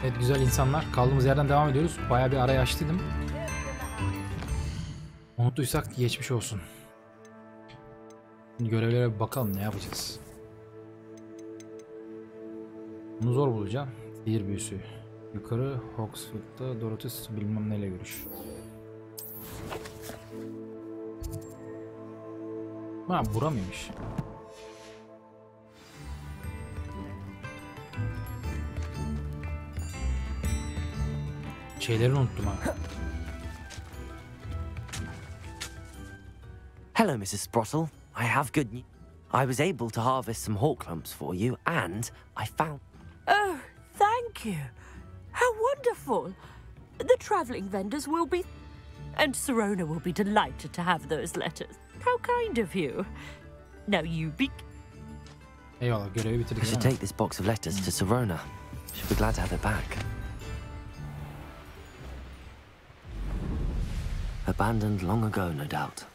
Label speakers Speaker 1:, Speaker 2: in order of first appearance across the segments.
Speaker 1: Evet güzel insanlar. Kaldığımız yerden devam ediyoruz. Bayağı bir arayı açtıydım. Unuttuysak geçmiş olsun. Şimdi görevlere bir bakalım ne yapacağız. Bunu zor bulacağım. Sihir büyüsü. Yukarı Hogsfield'da Dorothy bilmem neyle görüş. Ha bura mıymış? Şeyleri unuttum ha.
Speaker 2: Hello, Mrs. Sprottle. I have good news. I was able to harvest some hawk clumps for you, and I found...
Speaker 3: Oh, thank you. How wonderful. The travelling vendors will be... And Serona will be delighted to have those letters. How kind of you. Now you be...
Speaker 1: Eyvallah, görevi bitirdik.
Speaker 2: I should take this box of letters to Serona. She'll be glad to have it back. Abandoned long ago, no doubt.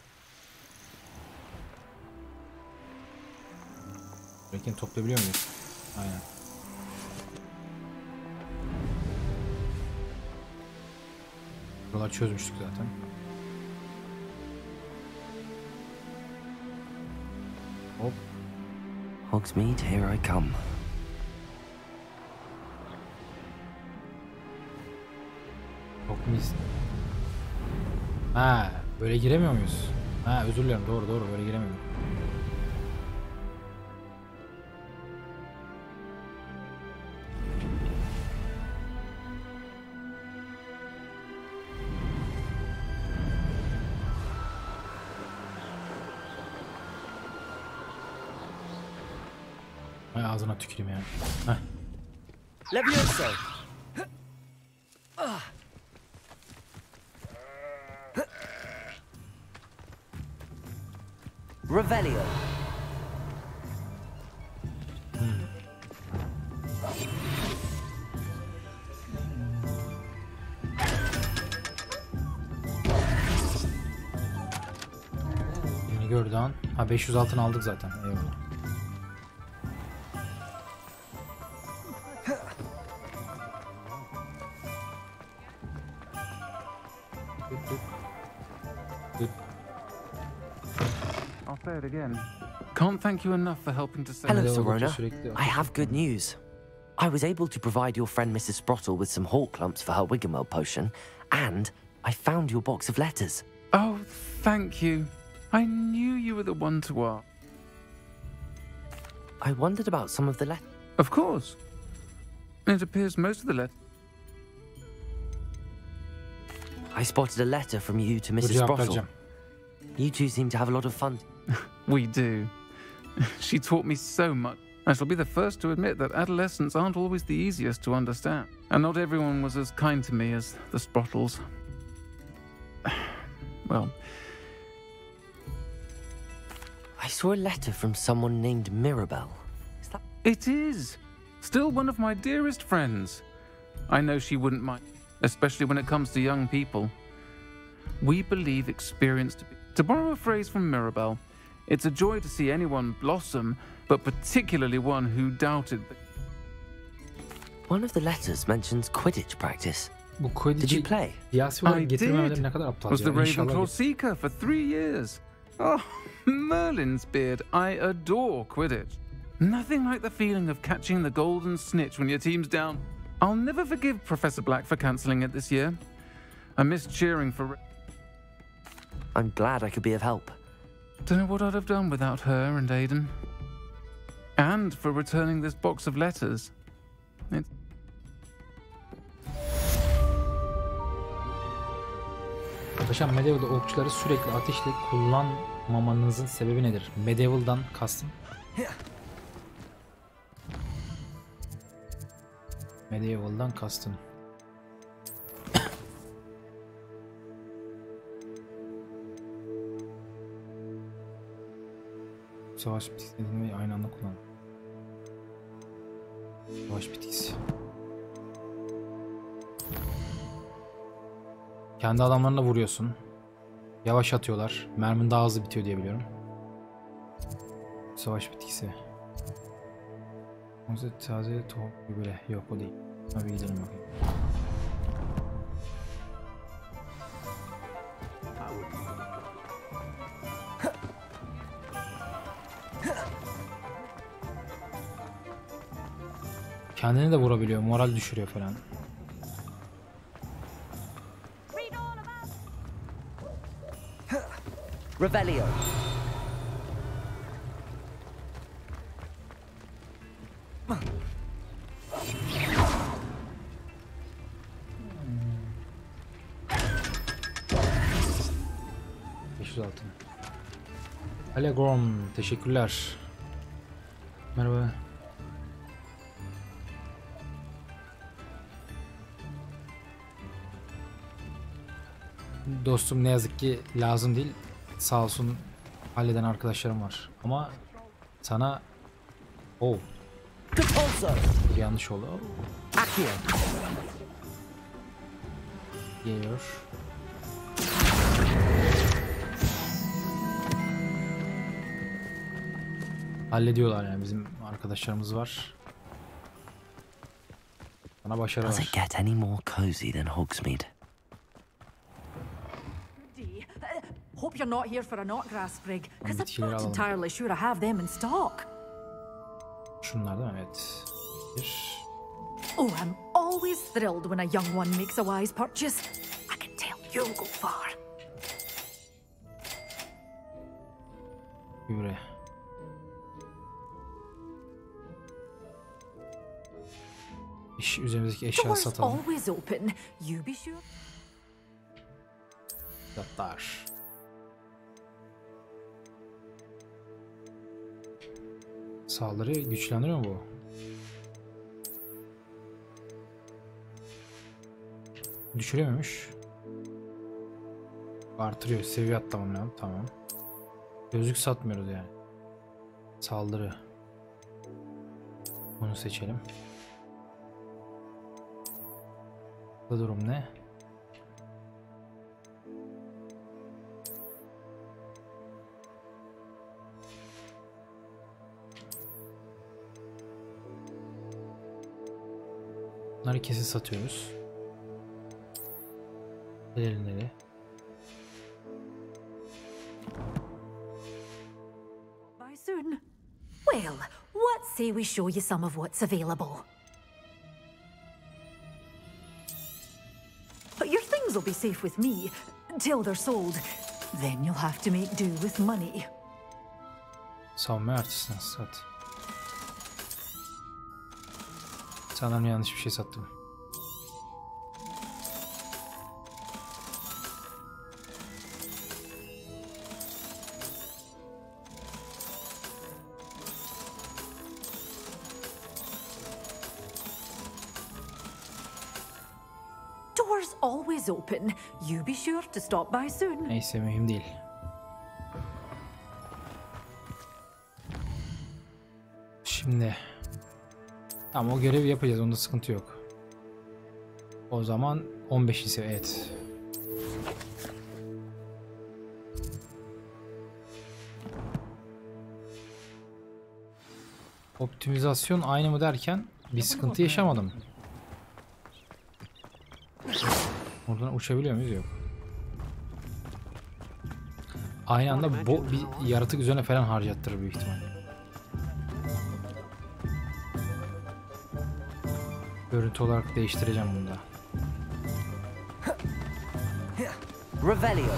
Speaker 1: Belki toplayabiliyor muyuz? Aynen. Buraları çözmüştük zaten. Hop.
Speaker 2: Hogsmeade, here I come.
Speaker 1: Hogsmeade. Ha, böyle giremiyor muyuz? Ha, özür dilerim. Doğru böyle giremiyorum. Ay ağzına tüküreyim yani. Heh.
Speaker 2: Levioso. Revelio.
Speaker 1: Beni gördü an. Ha 500 altın aldık zaten. Eyvallah.
Speaker 4: I'll say it again. Can't thank you enough for helping to save...
Speaker 2: Hello, Serona. I have good news. I was able to provide your friend Mrs. Sprottle with some hawk clumps for her Wiggenweld potion, and I found your box of letters.
Speaker 4: Oh, thank you. I knew you were the one to ask.
Speaker 2: I wondered about some of the letters.
Speaker 4: Of course. It appears most of the letters...
Speaker 2: I spotted a letter from you to Mrs. Sprottle. You two seem to have a lot of fun.
Speaker 4: We do. She taught me so much. I shall be the first to admit that adolescents aren't always the easiest to understand. And not everyone was as kind to me as the Sprottles. Well...
Speaker 2: I saw a letter from someone named Mirabelle. Is that...
Speaker 4: It is! Still one of my dearest friends. I know she wouldn't mind, especially when it comes to young people. We believe experience to be... To borrow a phrase from Mirabelle, it's a joy to see anyone blossom, but particularly one who doubted...
Speaker 2: One of the letters mentions Quidditch practice.
Speaker 1: Bu Quidditch'i
Speaker 2: Did you play?
Speaker 1: I did. Ne kadar aptalca.
Speaker 4: Was the Ravenclaw Seeker for 3 years. Oh, Merlin's beard. I adore Quidditch. Nothing like the feeling of catching the golden snitch when your team's down. I'll never forgive Professor Black for cancelling it this year. I missed cheering for...
Speaker 2: I'm glad I could be of help.
Speaker 4: Don't know what I'd have done without her and Aiden. And for returning this box of letters. It's...
Speaker 1: Paşam Medieval'da okçuları sürekli ateşle kullanmamanızın sebebi nedir? Medieval'dan kastım. Medieval'dan kastım. Savaş bitkisini aynı anda kullan. Savaş bitkisi. Kendi adamlarına vuruyorsun. Yavaş atıyorlar. Mermin daha hızlı bitiyor diye biliyorum. Savaş bitkisi. Taze tohum böyle. Yok o değil. Tabii gidelim bakayım. Kendini de vurabiliyor, moral düşürüyor falan.
Speaker 2: Revelio.
Speaker 1: altın. Alegrom, teşekkürler. Merhaba. Dostum ne yazık ki lazım değil. Sağ olsun halleden arkadaşlarım var. Ama sana yanlış oldu. Geliyor. Hallediyorlar yani, bizim arkadaşlarımız var. Sana başarılar.
Speaker 2: Does it get any more cozy than Hogsmeade?
Speaker 5: Hope you're not here for an autograph sprig, because I'm
Speaker 1: bitkileri
Speaker 5: not
Speaker 1: alalım.
Speaker 5: entirely sure I have them in stock.
Speaker 1: Şunlar değil mi? Evet. Bir.
Speaker 5: Oh, I'm always thrilled when a young one makes a wise purchase. I can tell you'll go far.
Speaker 1: Gübre. Üzerimizdeki eşyaları
Speaker 5: Doors
Speaker 1: satalım.
Speaker 5: always open. You be sure.
Speaker 1: Yatlar. Saldırı güçlendiriyor mu bu? Düşüremiyormuş. Artırıyor. Seviye atlamam lazım. Tamam. Gözlük satmıyoruz yani. Saldırı. Bunu seçelim. Bu durum ne? Bunları kesin satıyoruz. Neleri?
Speaker 5: By soon. Well, what say we show you some of what's available? Your things will be safe with me till they're sold. Then you'll have to make do with money.
Speaker 1: Savunma artısını sat. Sanırım yanlış bir şey sattım.
Speaker 5: Doors always open. You be sure to stop by soon.
Speaker 1: Neyse, mühim değil. Şimdi tamam, o görevi yapacağız, onda sıkıntı yok. O zaman 15. seviye, evet. Optimizasyon aynı mı derken bir sıkıntı yaşamadım. Buradan uçabiliyor muyuz? Yok. Aynı anda bir yaratık üzerine falan harcattırır büyük ihtimal. Görüntü olarak değiştireceğim bunda.
Speaker 2: Revelio.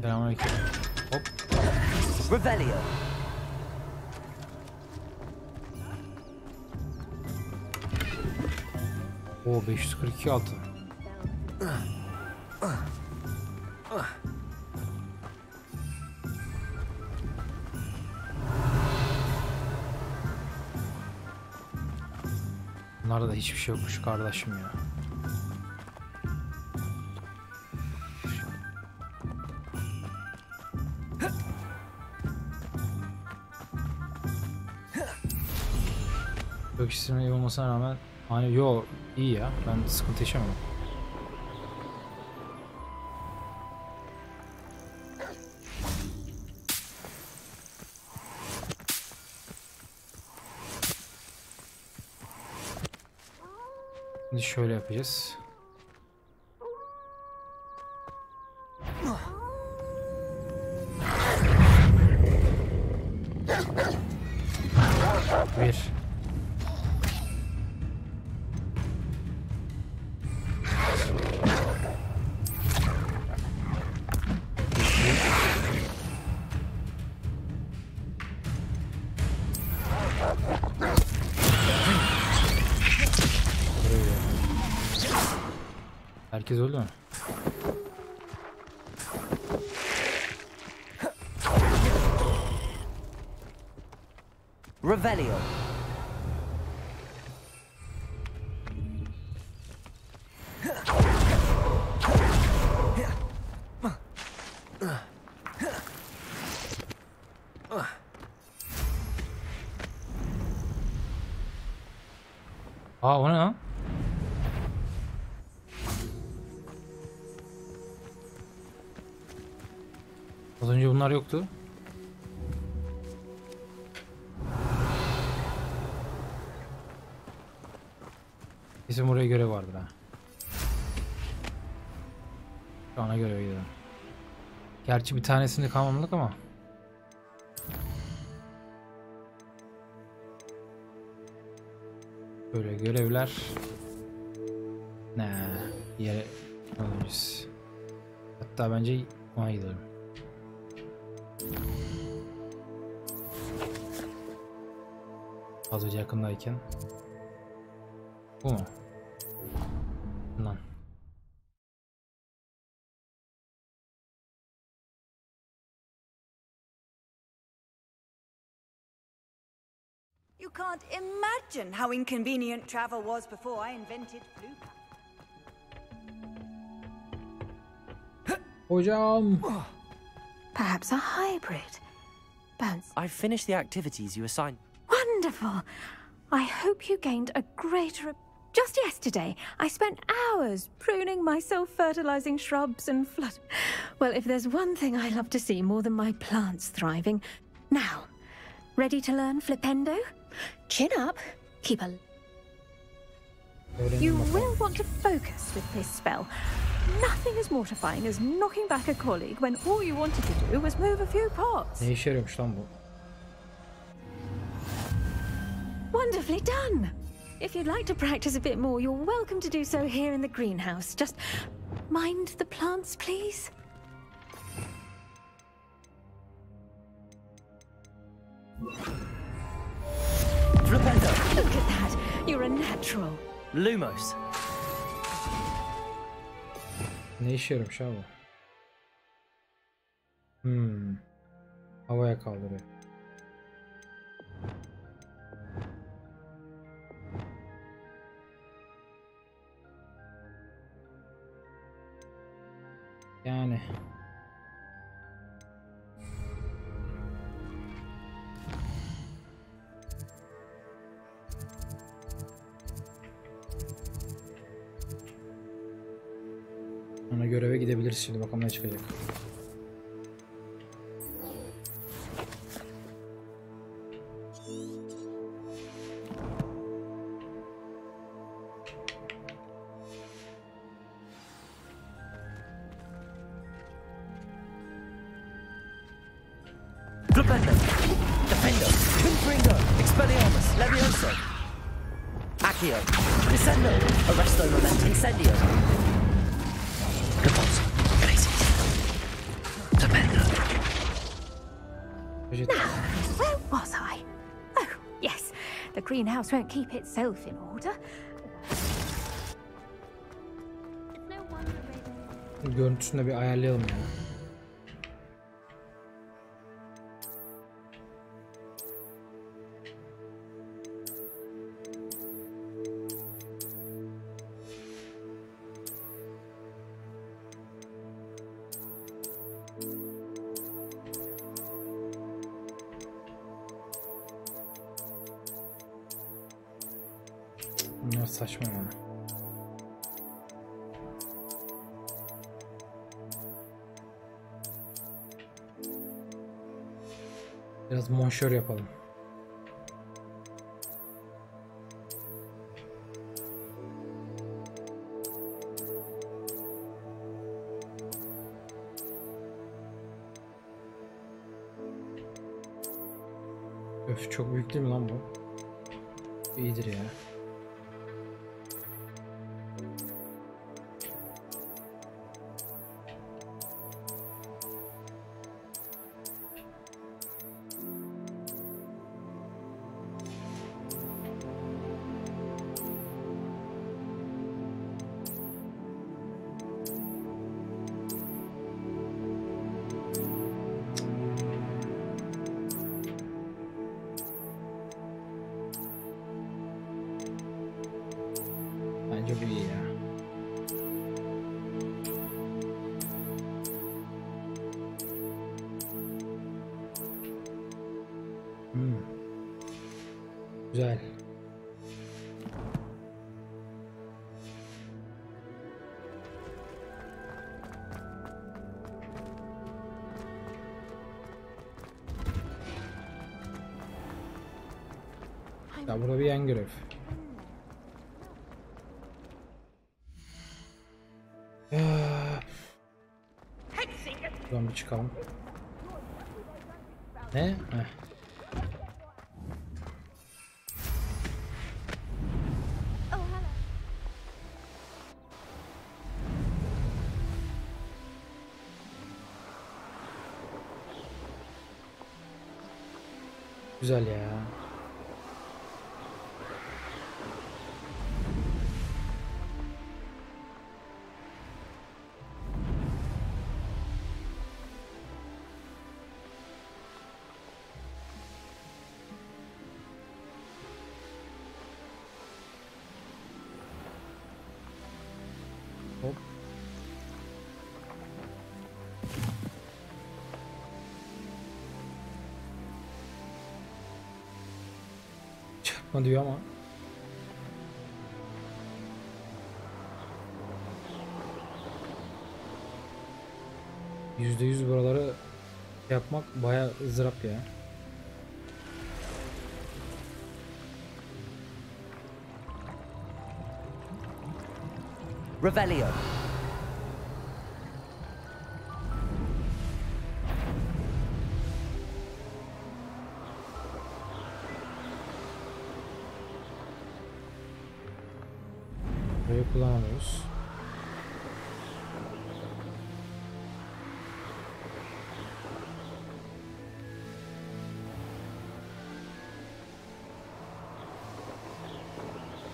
Speaker 1: Selamünaleyküm. Hop.
Speaker 2: Revelio.
Speaker 1: Oo, 542 altın. Bunlarda da hiçbir şey yokmuş kardeşim ya. Gök sistemi iyi olmasına rağmen hani iyi ya, ben sıkıntı yaşamıyorum. Şimdi şöyle yapacağız. Bir. Herkes öldü mü?
Speaker 2: Revelio.
Speaker 1: Aa, o ne lan? Az önce bunlar yoktu. Kesin buraya görev vardır ha. Şu ana göreve gidelim. Gerçi bir tanesini tamamladık ama. Böyle görevler. Ne yere alıyoruz. Hatta bence ona gidelim. Az önce yakındayken. Bu mu? Lan.
Speaker 6: You can't imagine how inconvenient travel was before I invented blue.
Speaker 1: Hocam.
Speaker 5: Perhaps a hybrid. Bounce.
Speaker 2: I've finished the activities you assigned.
Speaker 5: Wonderful. I hope you gained a greater... Just yesterday, I spent hours pruning my self-fertilizing shrubs and flood... Well, if there's one thing I love to see more than my plants thriving... Now, ready to learn Flipendo? Chin up, keep a... You will want to focus with this spell. Nothing as mortifying as knocking back a colleague when all you wanted to do was move a few pots.
Speaker 1: Ne işe yarıyormuş lan bu?
Speaker 5: Wonderfully done. If you'd like to practice a bit more, you're welcome to do so here in the greenhouse. Just mind the plants, please.
Speaker 2: Flipendo.
Speaker 5: Look at that. You're a natural.
Speaker 2: Lumos.
Speaker 1: Ne işe yarıyormuş abi? Havaya kaldırıyor. Yani. Ona göreve gidebiliriz şimdi, bakalım ne çıkacak.
Speaker 2: Flipendo. Defendo. Confringo. Expelliarmus. Levioso. Accio. Descendo. Arresto Moment. Incendio. Repulso. Glacius. Flipendo.
Speaker 5: Now, where was I? Oh, yes. The greenhouse won't keep itself in order.
Speaker 1: Görüntüsünü de bir ayarlayalım yani. Bunlar saçma yani. Biraz monşör yapalım. Öf, çok büyük değil mi lan bu? İyidir ya. Bence bu iyi ya. Güzel. Ya burada bir yan görev. Buradan bir çıkalım. Ne? Heh. Güzel ya. Hop. Çarpma diyor ama. %100 buraları yapmak bayağı ızdırap ya.
Speaker 2: Revelio.
Speaker 1: Burayı kullanamıyoruz.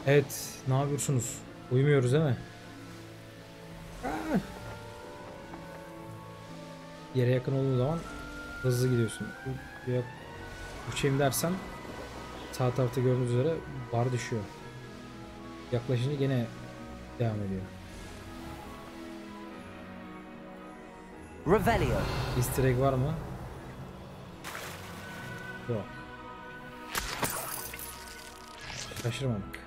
Speaker 1: Evet, ne yapıyorsunuz? Uyumuyoruz değil mi? Yere yakın olduğu zaman hızlı gidiyorsun. Uçayım dersen sağ tarafta gördüğünüz üzere bar düşüyor. Yaklaşınca gene devam ediyor.
Speaker 2: Revelio.
Speaker 1: Easter egg var mı? Yok. Şaşırmadık.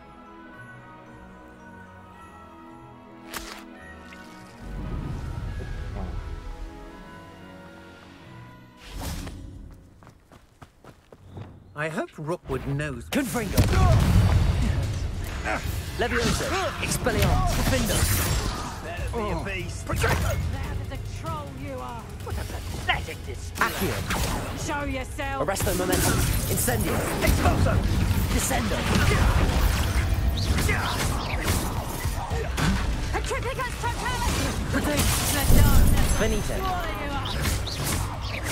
Speaker 7: I hope Rookwood knows.
Speaker 2: Confringo. Levioso. Expelliarmus. Defender.
Speaker 7: Better be a beast.
Speaker 3: There the troll you are. What a pathetic display.
Speaker 2: Accio.
Speaker 3: Show yourself.
Speaker 2: Arresto momentum. Incendio.
Speaker 7: Expulso.
Speaker 2: Descendo.
Speaker 3: A triplicus totality.
Speaker 2: Protect.
Speaker 3: The darkness.
Speaker 2: Benito.
Speaker 3: Swallow you up.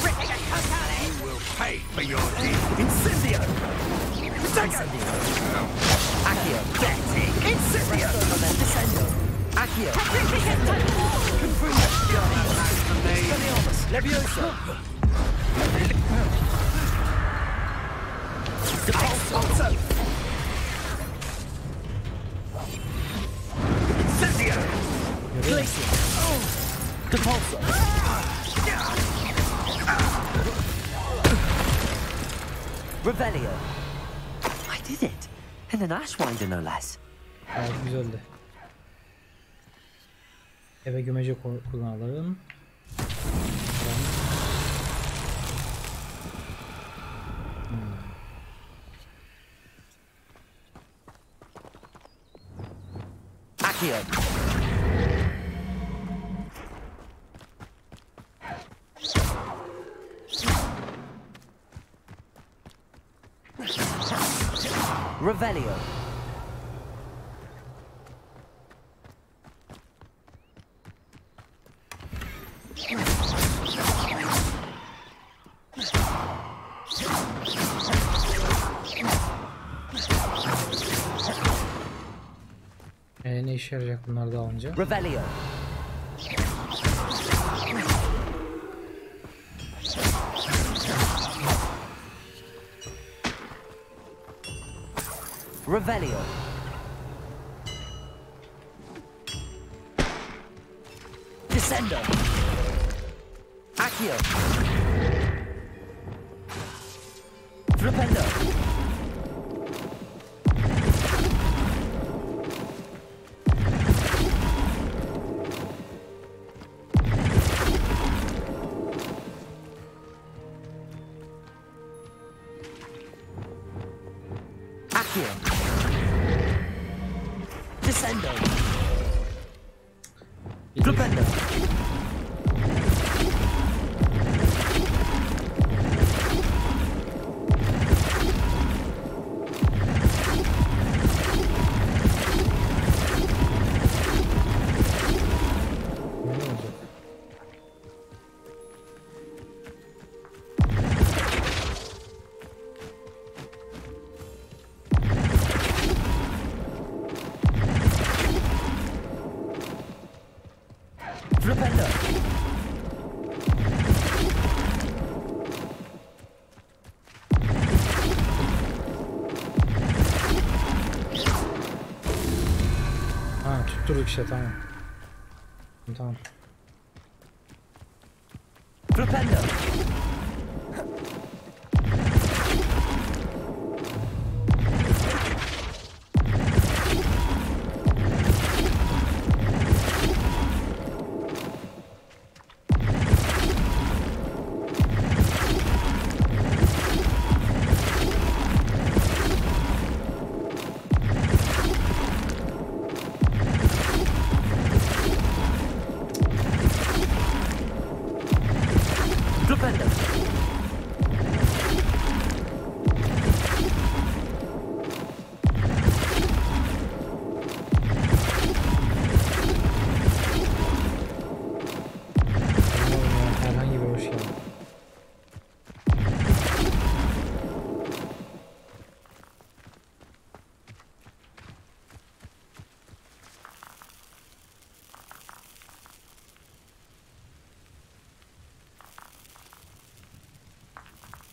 Speaker 3: Triplicus totality.
Speaker 7: You will pay for your deed. Incendio.
Speaker 2: Incendio. Accio.
Speaker 7: Incendio.
Speaker 2: Arresto momentum. Descendo. Accio.
Speaker 3: Triplicus totality.
Speaker 2: Confringo. Expelliarmus. Levioso.
Speaker 7: Expulso. Incendio.
Speaker 2: Glacier. Depulso. Revelio. I did it. And an Ashwinder, no less.
Speaker 1: Evet, güzeldi. Eve gömece kullanalım.
Speaker 2: Accio. Revelio.
Speaker 1: Ne işe yarayacak bunlar da alınca?
Speaker 2: Revelio. Revelio. Descendo. Accio. Flipendo. Accio. Descendo. Flipendo. Flipendo.
Speaker 1: Ha, tutturduk işte, tamam. Tamam.
Speaker 2: Flipendo. Flipendo.
Speaker 1: Herhangi bir hoş geldin.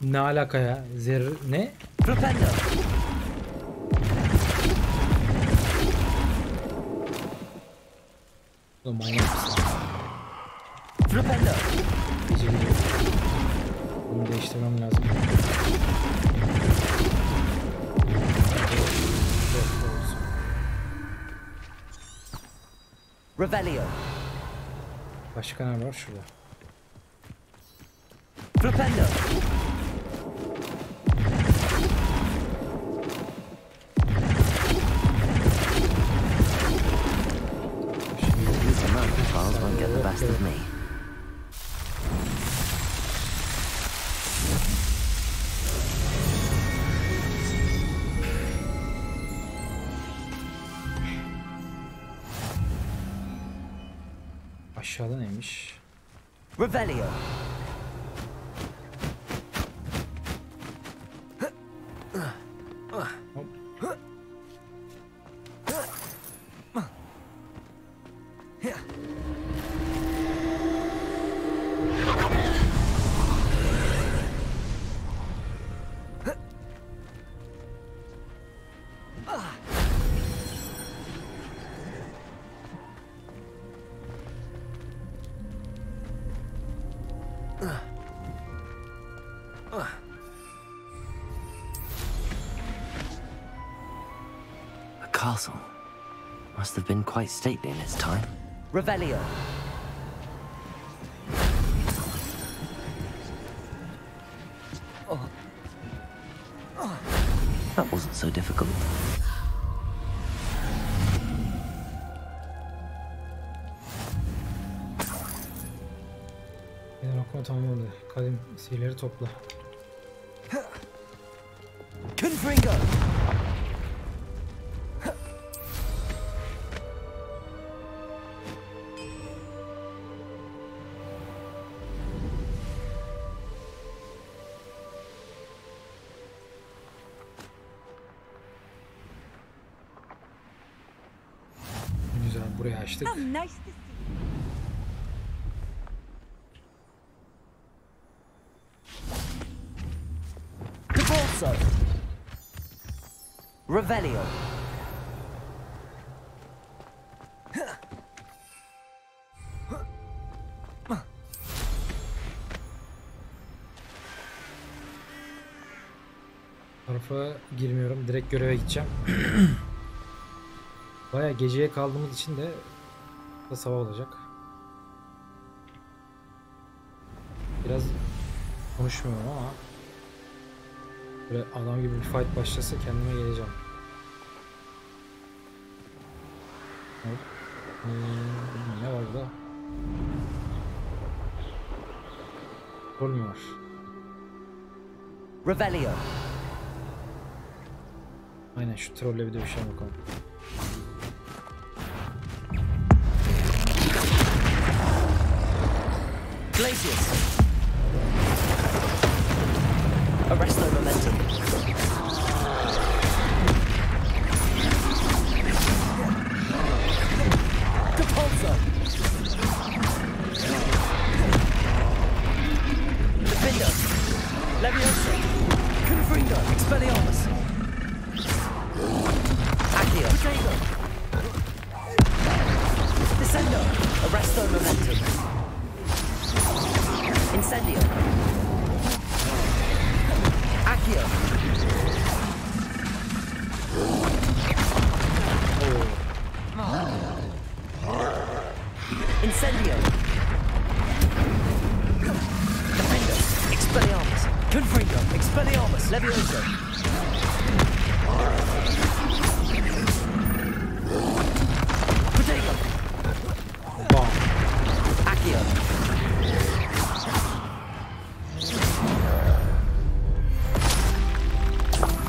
Speaker 1: Ne alaka ya? Ne?
Speaker 2: Flipendo.
Speaker 1: Oğlum manyak mısın?
Speaker 2: Flipendo.
Speaker 1: Gece gece. Bunu değiştirmem lazım.
Speaker 2: Revelio.
Speaker 1: Başka ne var şurada?
Speaker 2: Flipendo. These American files won't get the best of me.
Speaker 1: Aşağıda neymiş?
Speaker 2: Revelio. The castle must have been quite stately in its time. Revelio. That wasn't so difficult.
Speaker 1: Neden okuma tamamladı. Kadim sihirleri topla.
Speaker 2: Confringo.
Speaker 1: Burayı açtık.
Speaker 6: How nice to see
Speaker 2: Divorso. Revelio.
Speaker 1: Tarafa girmiyorum. Direkt göreve gideceğim. Bayağı geceye kaldığımız için de sabah olacak. Biraz konuşmuyorum ama böyle adam gibi bir fight başlasa kendime geleceğim. Ne var burada? Rol mü var?
Speaker 2: Revelio.
Speaker 1: Aynen şu trolle bir dövüşelim bakalım.
Speaker 2: Glacius. Arrest the momentum. Depulso. Defendo. Levioso. Confringo. Expelliarmus. Accio. Potato. Descendo. Arresto momentum. Incendio. Accio. Incendio. Defendo. Expelliarmus. Confringo. Expelliarmus. Levioso. Potato.
Speaker 1: Bam.
Speaker 2: Accio.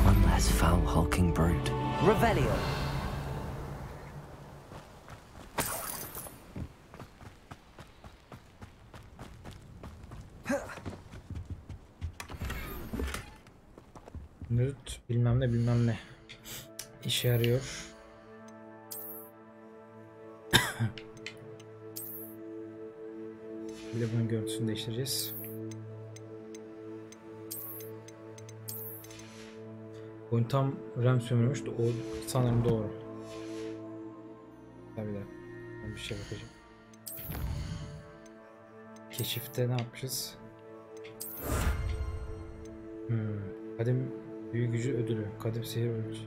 Speaker 2: One less foul hulking brute. Revelio.
Speaker 1: Nüt bilmem ne bilmem ne. İşe yarıyor. Bir de bunun görüntüsünü değiştireceğiz. Oyun tam RAM sömürmüş de o sanırım doğru. Tabii de ben bir şey bakacağım. Keşifte ne yapmışız? Kadim büyücü ödülü. Kadim sihir ödülü.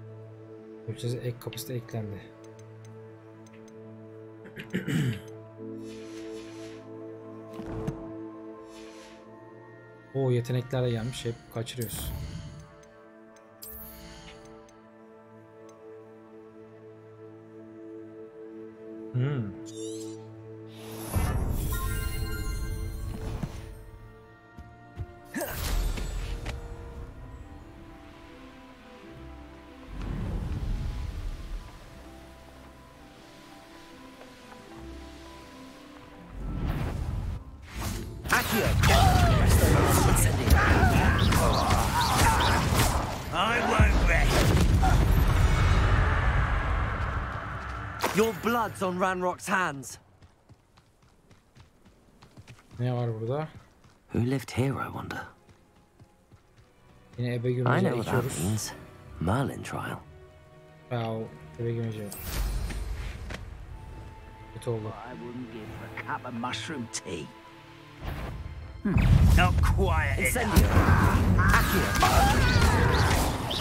Speaker 1: Ölçüsü ek kapasite eklendi. O yetenekler de gelmiş. Hep kaçırıyoruz.
Speaker 7: I won't rest.
Speaker 2: Your blood's on Ranrock's hands.
Speaker 1: Ne var burada?
Speaker 2: Who lived here, I wonder?
Speaker 1: Yine ebe
Speaker 2: I
Speaker 1: gümeci
Speaker 2: know what that
Speaker 1: ekiyoruz.
Speaker 2: means. Merlin trial.
Speaker 1: Wow, ebe gümeci. Kötü oldu.
Speaker 7: I wouldn't give a cup of mushroom tea. Not quiet enough.
Speaker 2: Incendio. Accio.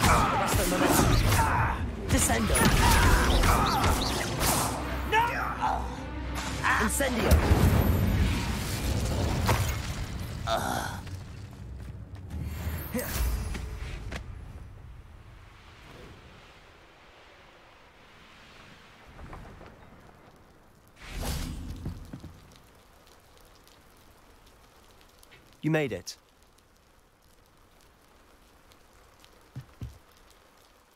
Speaker 2: Arresto momentum. Descendo. Incendio.
Speaker 8: You made it.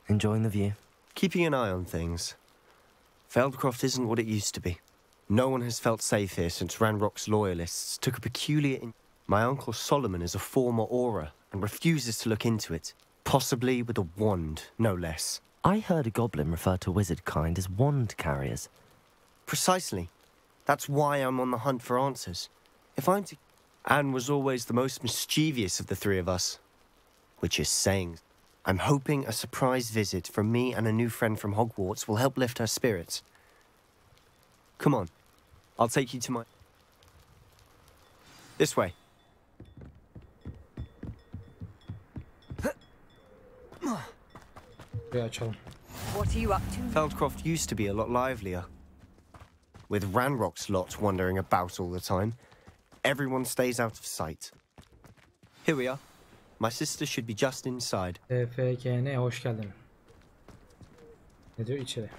Speaker 2: Enjoying the view?
Speaker 8: Keeping an eye on things. Feldcroft isn't what it used to be. No one has felt safe here since Ranrock's loyalists took a peculiar... My uncle Solomon is a former Auror and refuses to look into it. Possibly with a wand, no less.
Speaker 2: I heard a goblin refer to wizard kind as wand carriers.
Speaker 8: Precisely. That's why I'm on the hunt for answers. If I'm to... Anne was always the most mischievous of the three of us. Which is saying. I'm hoping a surprise visit from me and a new friend from Hogwarts will help lift her spirits. Come on. I'll take you to my... This way.
Speaker 1: Burayı açalım.
Speaker 6: What are you up to?
Speaker 8: Feldcroft used to be a lot livelier. With Ranrock's lot wandering about all the time, everyone stays out of sight. Here we are. My sister should be just inside.
Speaker 1: FKN hoş geldin. Ne diyor içeri?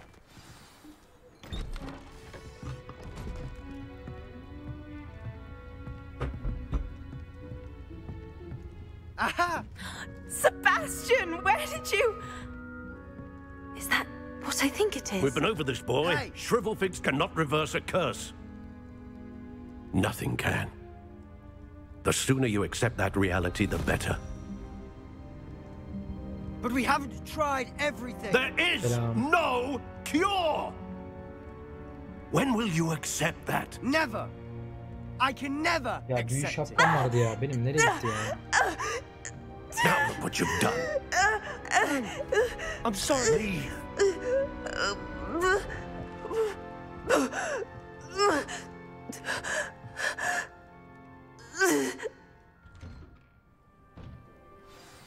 Speaker 6: Aha! Sebastian, where did you...
Speaker 5: Is that what I think it is?
Speaker 9: We've been over this, boy.
Speaker 6: Hey.
Speaker 9: Shrivelfigs cannot reverse a curse. Nothing can. The sooner you accept that reality, the better.
Speaker 6: But we haven't tried everything.
Speaker 9: There is no cure! When will you accept that?
Speaker 6: Never. I can never
Speaker 1: Ya büyü
Speaker 6: accept it.
Speaker 1: şapkam vardı ya. Benim nereye gitti ya?
Speaker 9: Now look what you've done.
Speaker 8: I'm sorry.
Speaker 9: Leave.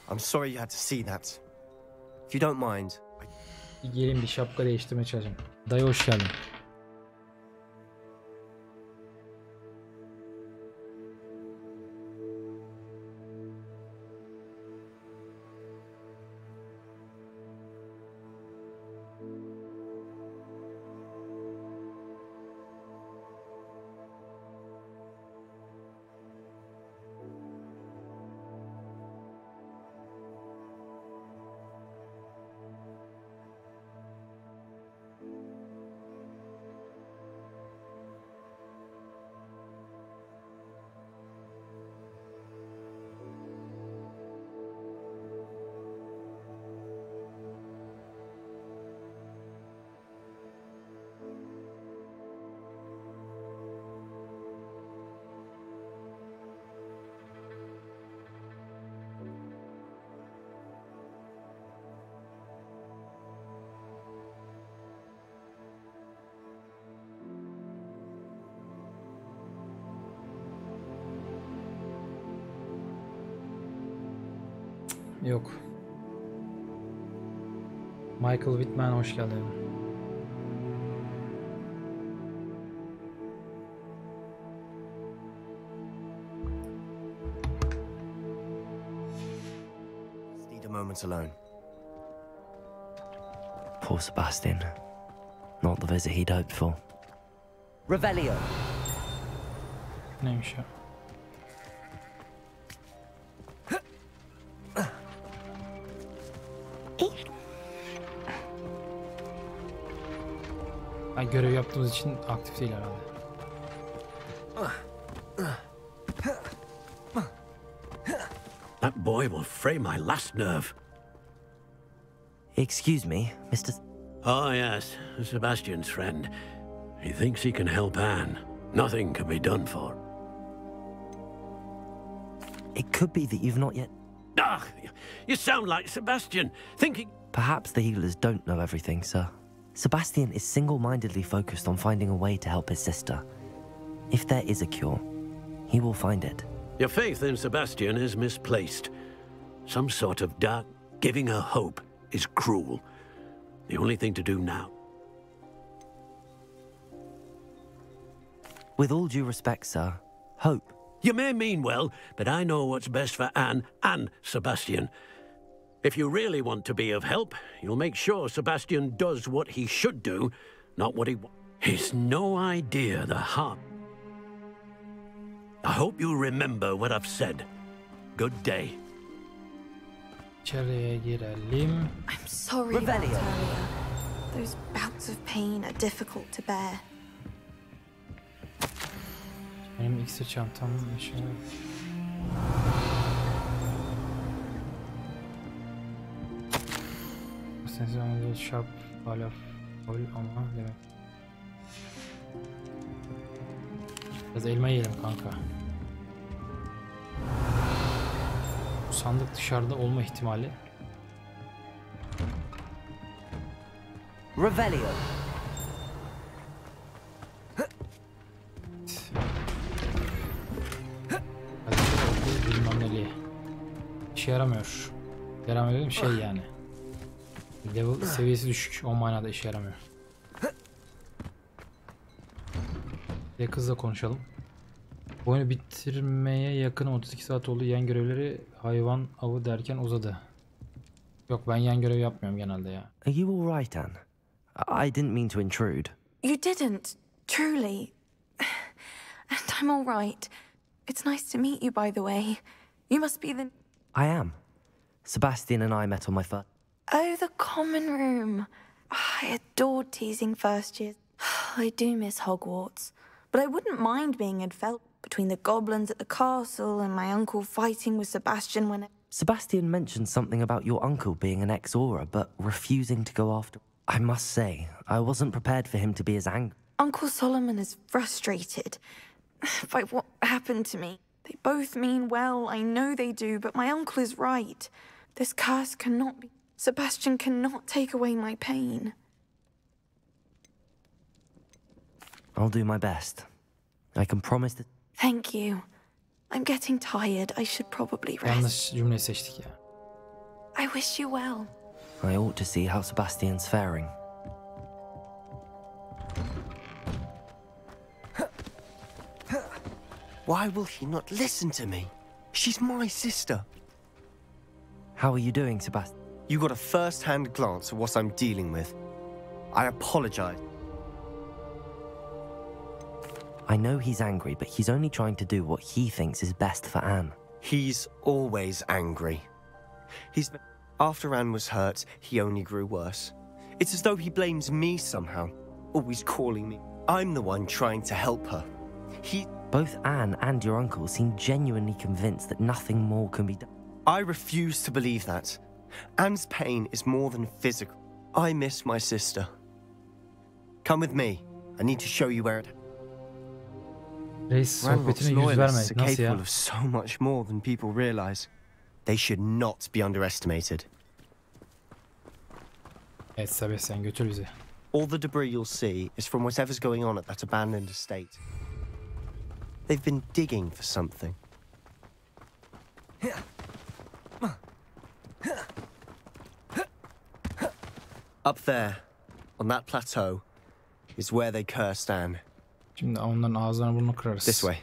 Speaker 8: I'm sorry you had to see that. If you don't mind,
Speaker 1: Bir gelin bir şapka değiştirmeye çalışacağım. Dayı hoş geldin. Yok. Michael Whitman hoş geldin.
Speaker 8: just need a moment alone.
Speaker 2: Poor Sebastian. Not the visit he'd hoped for.
Speaker 7: Revelio.
Speaker 1: Neymiş ya? Ay, görev yaptığımız için aktif değil herhalde.
Speaker 9: That boy will fray my last nerve.
Speaker 2: Excuse me, Mr.
Speaker 9: Oh, yes, Sebastian's friend. He thinks he can help Anne. Nothing can be done for.
Speaker 2: It could be that you've not yet...
Speaker 9: Ah, you sound like Sebastian, thinking...
Speaker 2: Perhaps the healers don't know everything, sir. Sebastian is single-mindedly focused on finding a way to help his sister. If there is a cure, he will find it.
Speaker 9: Your faith in Sebastian is misplaced. Some sort of dark giving her hope is cruel. The only thing to do now...
Speaker 2: With all due respect, sir, hope.
Speaker 9: You may mean well, but I know what's best for Anne and Sebastian. If you really want to be of help, you'll make sure Sebastian does what he should do, not what he wants. He's no idea the harm. I hope you remember what I've said. Good day.
Speaker 1: İçeriye girelim.
Speaker 10: I'm sorry about earlier. Those bouts of pain are difficult to bear.
Speaker 1: Benim iksir çantam şöyle. Sensiz anladığı şarp hala foil ama demek. Biraz elma yiyelim kanka. Bu sandık dışarıda olma ihtimali.
Speaker 7: Revelio.
Speaker 1: Bilmem neli. İşe yaramıyor. Yaramıyor dedim şey yani. Level seviyesi düşük. O manada işe yaramıyor. Bir kızla konuşalım. Oyunu bitirmeye yakın 32 saat oldu. Yan görevleri hayvan avı derken uzadı. Yok ben yan görev yapmıyorum genelde ya.
Speaker 2: Are you all right, Anne? I didn't mean to intrude.
Speaker 10: You didn't, truly. And I'm all right. It's nice to meet you, by the way. You must be the...
Speaker 2: I am. Sebastian and I met on my first...
Speaker 10: Oh, the common room. I adored teasing first years. I do miss Hogwarts. But I wouldn't mind being in Felt between the goblins at the castle and my uncle fighting with Sebastian when...
Speaker 2: Sebastian mentioned something about your uncle being an ex-Aura, but refusing to go after... I must say, I wasn't prepared for him to be as angry.
Speaker 10: Uncle Solomon is frustrated by what happened to me. They both mean well, I know they do, but my uncle is right. This curse cannot be... Sebastian cannot take away my pain.
Speaker 2: I'll do my best. I can promise that...
Speaker 10: Thank you. I'm getting tired. I should probably rest.
Speaker 1: Yanlış cümleyi seçtik ya.
Speaker 10: I wish you well.
Speaker 2: I ought to see how Sebastian's faring.
Speaker 8: Why will he not listen to me? She's my sister.
Speaker 2: How are you doing, Sebastian?
Speaker 8: You got a first-hand glance at what I'm dealing with. I apologize.
Speaker 2: I know he's angry, but he's only trying to do what he thinks is best for Anne.
Speaker 8: He's always angry. After Anne was hurt, he only grew worse. It's as though he blames me somehow, always calling me. I'm the one trying to help her.
Speaker 2: Both Anne and your uncle seem genuinely convinced that nothing more can be done.
Speaker 8: I refuse to believe that. Anne's pain is more than physical. I miss my sister. Come with me. I need to show you where it...
Speaker 1: Reis sohbetine yüz verme.
Speaker 8: Are
Speaker 1: Nasıl
Speaker 8: capable
Speaker 1: ya?
Speaker 8: of so much more than people realize. They should not be underestimated.
Speaker 1: Evet Sebastian götür bizi.
Speaker 8: All the debris you'll see is from whatever's going on at that abandoned estate. They've been digging for something. Up there, on that plateau, is where they cursed Anne.
Speaker 1: Şimdi onların ağızlarını burnunu kırarız.
Speaker 8: This way.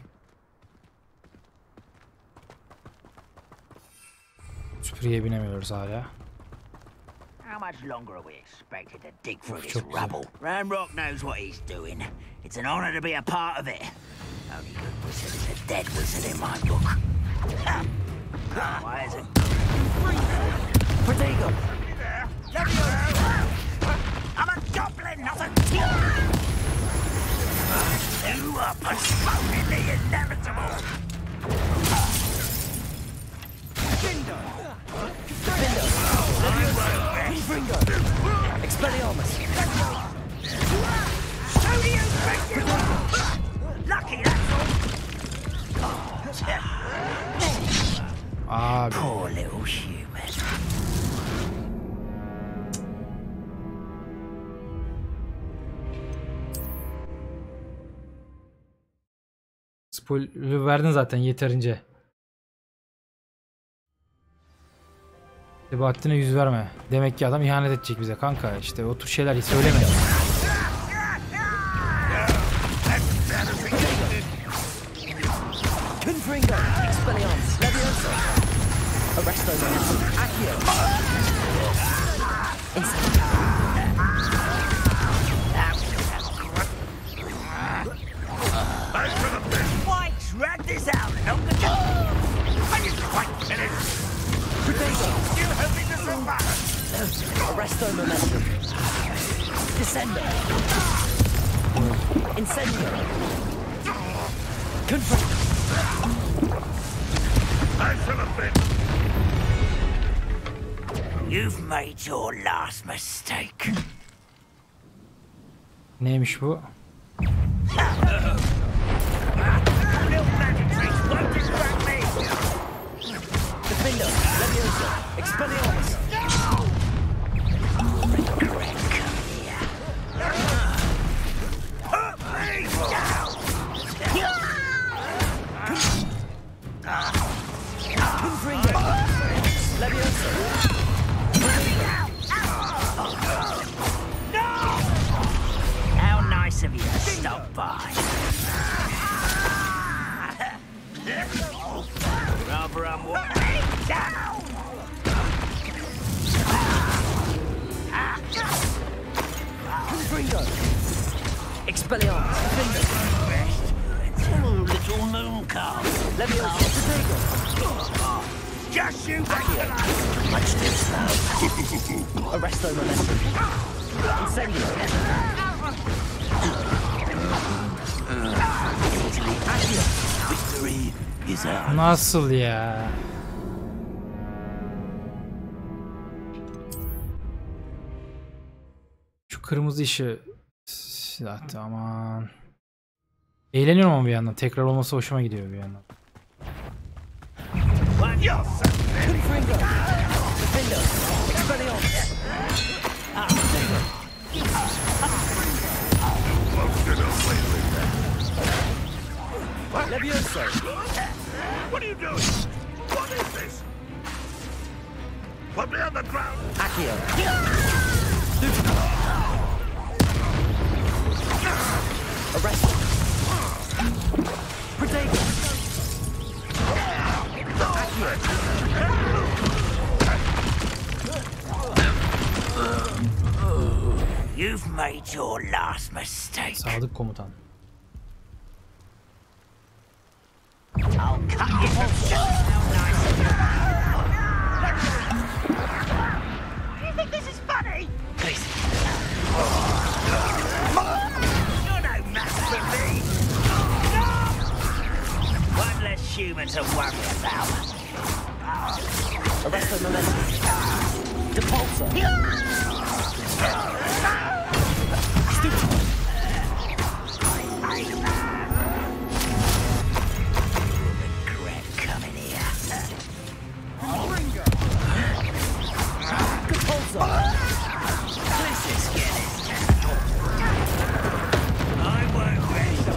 Speaker 1: Süpürgeye binemiyoruz hala.
Speaker 11: How much longer are we expected to dig through this rubble? Ranrock knows what he's doing. It's an honor to be a part of it. Only good wizard is a dead wizard in my book. Why is it?
Speaker 7: Protego!
Speaker 11: I'm a goblin, not a thief! You are postponing the inevitable!
Speaker 7: Bindo! Fringo! Expelliarmus!
Speaker 11: Lucky, that's all!
Speaker 1: Abi.
Speaker 11: Poor little human.
Speaker 1: Spoiler verdin zaten yeterince. Sebahattin'e yüz verme. Demek ki adam ihanet edecek bize kanka. İşte o tür şeyler hiç söyleme.
Speaker 7: Confringo! Expelliarmus! Leviosa! Arresto! Accio!
Speaker 11: Why drag this out? I need to quite finish. Still hoping to survive.
Speaker 7: Arresto momentum. Descendo. Incendio. Confringo.
Speaker 11: I shall have been. You've made your last mistake.
Speaker 1: Neymiş bu?
Speaker 7: Expelliarmus.
Speaker 11: Little moon calf.
Speaker 7: Leviosa. Protego.
Speaker 11: Just shoot back.
Speaker 7: Much too slow. Arresto momentum. Incendio. Accio.
Speaker 11: Victory is ours.
Speaker 1: Nasıl ya? Şu kırmızı işi zaten aman. Eğleniyorum ama bir yandan. Tekrar olması hoşuma gidiyor bir yandan.
Speaker 7: Confringo. Defendo. Expelliarmus. Leviosa.
Speaker 11: What are you doing? What is this? Put me on the ground.
Speaker 7: Accio. Arresto. Protego.
Speaker 11: You've made your last mistake.
Speaker 1: Sadık komutan.
Speaker 11: I'll cut you some shit. You think this is funny?
Speaker 7: Please.
Speaker 11: You're no match for me. One less human to worry about.
Speaker 7: Arresto momentum. Depulsor.
Speaker 11: Regret coming here.
Speaker 7: Depulsor.
Speaker 11: Let's get it. I won't rest.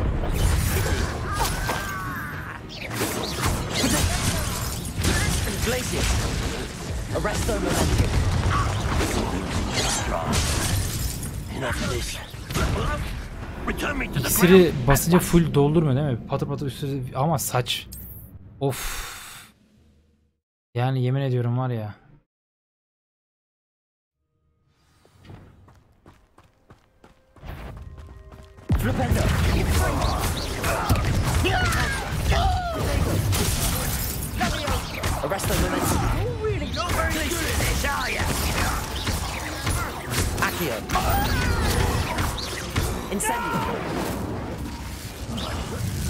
Speaker 7: Glacius. Arresto momentum.
Speaker 11: Enough of this. Return me to the
Speaker 1: İksiri basınca full doldurmuyor değil mi? Patır patır üstüne ama saç. Of. Yani yemin ediyorum var ya.
Speaker 7: Flipendo. Arresto momentum.
Speaker 11: Really not very good at this, are you?
Speaker 7: Accio. Incendio.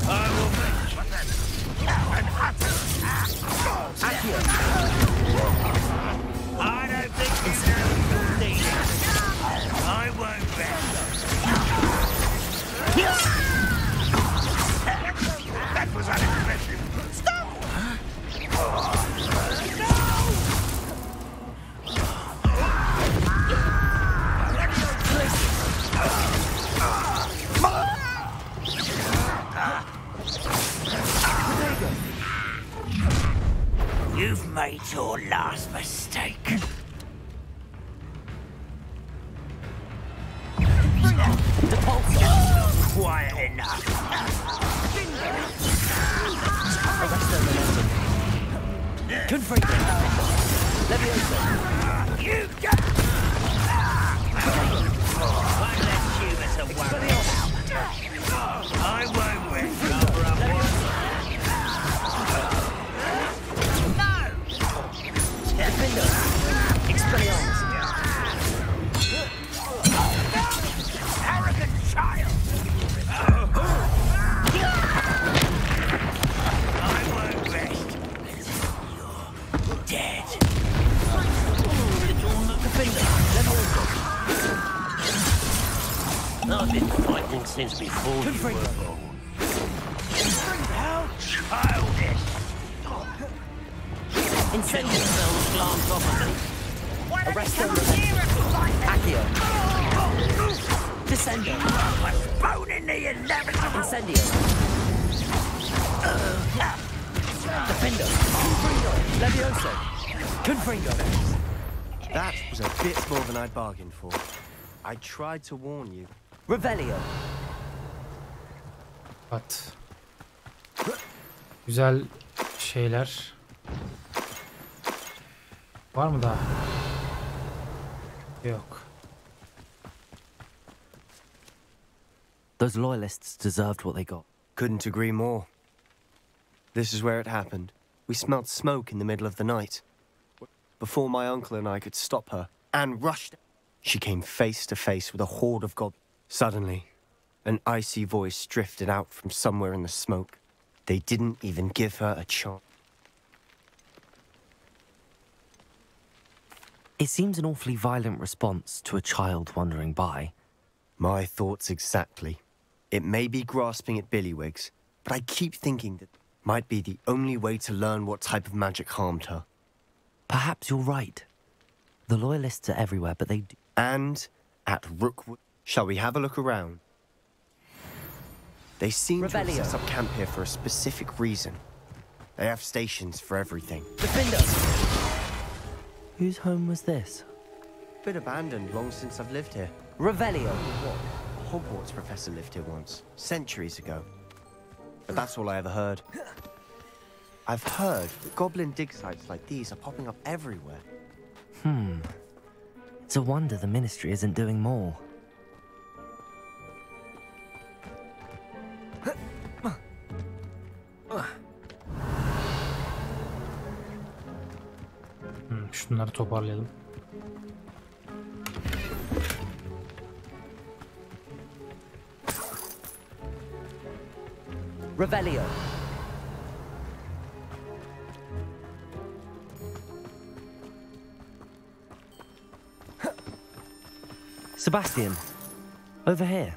Speaker 11: I will make an utter.
Speaker 7: Accio.
Speaker 11: I don't think you know your dealings. I won't rest. That was unexpected. Stop! You've made your last mistake. Quiet enough.
Speaker 7: Arresto momentum. Confringo. Leviosa.
Speaker 11: You got one less human to worry about. I won't win. Cover up. No!
Speaker 7: Defendo. Expelliarmus.
Speaker 11: Arrogant child! I won't rest until you're dead.
Speaker 7: Defendo. Leviosa.
Speaker 11: I've been fighting since before you were born. How childish!
Speaker 7: Incendio.
Speaker 11: Glance off of me.
Speaker 7: Arresto momentum. Accio. Descendo.
Speaker 11: Bone in the inevitable.
Speaker 7: Incendio. Defendo. Confringo. Leviosa. Confringo.
Speaker 8: That was a bit more than I'd bargained for. I tried to warn you.
Speaker 7: Revelio.
Speaker 1: At. Güzel şeyler. Var mı daha? Yok.
Speaker 2: Those loyalists deserved what they got.
Speaker 8: Couldn't agree more. This is where it happened. We smelled smoke in the middle of the night. Before my uncle and I could stop her, Anne rushed. She came face to face with a horde of goblins. Suddenly, an icy voice drifted out from somewhere in the smoke. They didn't even give her a chance.
Speaker 2: It seems an awfully violent response to a child wandering by.
Speaker 8: My thoughts exactly. It may be grasping at billywhigs, but I keep thinking that might be the only way to learn what type of magic harmed her.
Speaker 2: Perhaps you're right. The loyalists are everywhere, but they do.
Speaker 8: And at Rookwood. Shall we have a look around? They seem to have set up camp here for a specific reason. They have stations for everything.
Speaker 7: Defender!
Speaker 2: Whose home was this?
Speaker 8: Been abandoned long since I've lived here.
Speaker 7: Revelio.
Speaker 8: A Hogwarts professor lived here once, centuries ago. But that's all I ever heard. I've heard that goblin dig sites like these are popping up everywhere.
Speaker 2: It's a wonder the Ministry isn't doing more.
Speaker 1: Şunları toparlayalım.
Speaker 7: Revelio.
Speaker 2: Sebastian, over here.